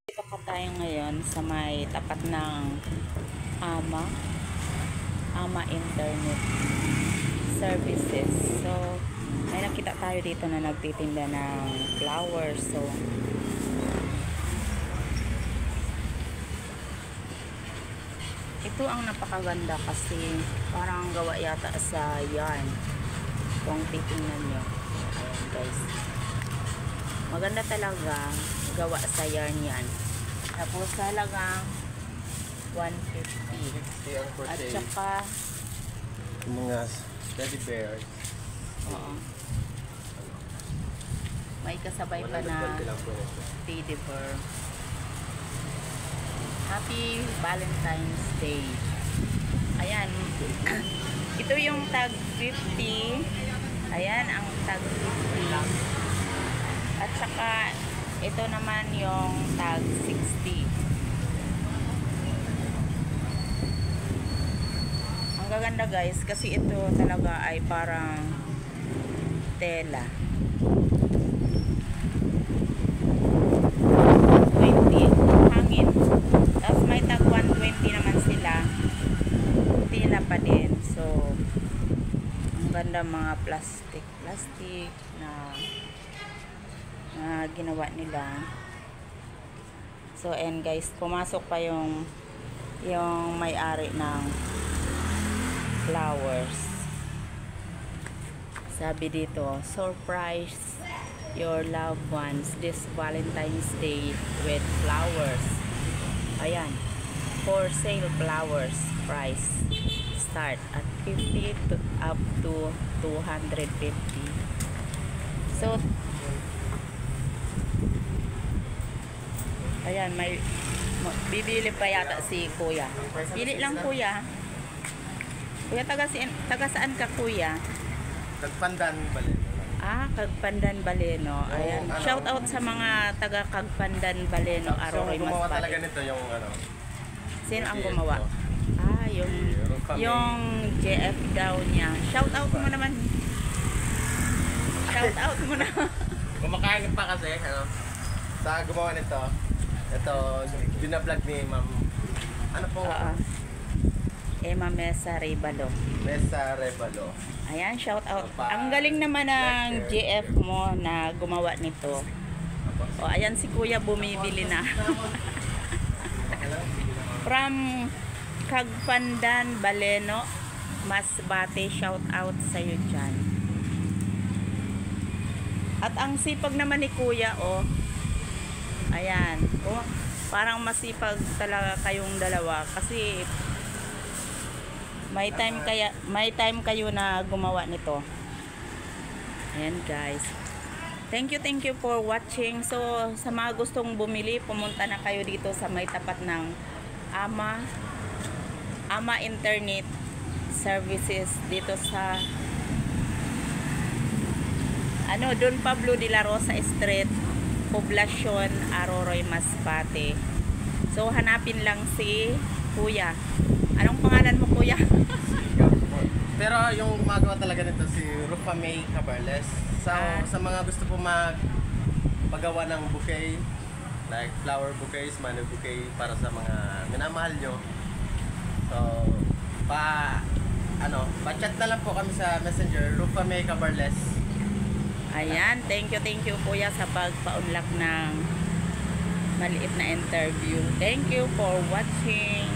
Dito pa tayo ngayon sa may tapat ng Ama Internet Services. So, may nakita tayo dito na nagtitinda ng flowers. So, ito ang napakaganda kasi parang gawa yata sa yarn. Kung titingnan nyo. Ayan guys. Maganda talaga gawa sa yarn yan. Tapos halagang 150. At saka mga teddy bears. oo. May kasabay pa na teddy bear. Happy Valentine's Day. Ayan. Ito yung tag 50. Ayan ang tag 50 lang. At saka ito naman yung tag 60. Ang gaganda guys kasi ito talaga ay parang tela. 20 hangin. Tapos may tag 120 naman sila. Tela pa din. So ang ganda mga plastic na ginawa nila. So and guys, pumasok pa yung may-ari ng flowers. Sabi dito, surprise your loved ones this Valentine's Day with flowers. Ayan, for sale flowers price start at 50 to up to 250. So ayan, may bibili pa yata si kuya. Pili lang kuya. Kuya, taga saan ka kuya? Kagpandan Baleno. Kagpandan Baleno. Ayan. Ano, Shout out sa mga taga Kagpandan Baleno, Aroray So, gumawa Masbate. talaga nito yung ano. Sino ang GF gumawa? ko. Yung JF daw niya. Shout out mo naman. Shout out mo na. Kumakain pa kasi, ano, sa gumawa nito. Ito, binablog ni Ma'am. Ano po? Emma Mesa Rebalo. Mesa Rebalo. Ayan, shout out. Ang galing naman ng GF mo na gumawa nito. O, ayan si kuya bumibili na. From Kagpandan Baleno, Masbate, shout out sa iyo dyan. At ang sipag naman ni kuya, oh. Ayan. Oh, parang masipag talaga kayong dalawa kasi may time kayo na gumawa nito. Ayan guys. Thank you for watching. So sa mga gustong bumili, pumunta na kayo dito sa may tapat ng Ama Internet Services dito sa Don Pablo de la Rosa Street, Poblacion, Aroray, Masbate. So hanapin lang si kuya. Anong pangalan mo kuya? Pero yung gumagawa talaga nito si Rufa May Cabarles. So, sa mga gusto po paggawa ng bouquet, like flower bouquets, money bouquet para sa mga minamahal nyo. So, pa-chat na lang po kami sa Messenger, Rufa May Cabarles. Ayan, thank you kuya sa pagpaunlak ng maliit na interview. Thank you for watching.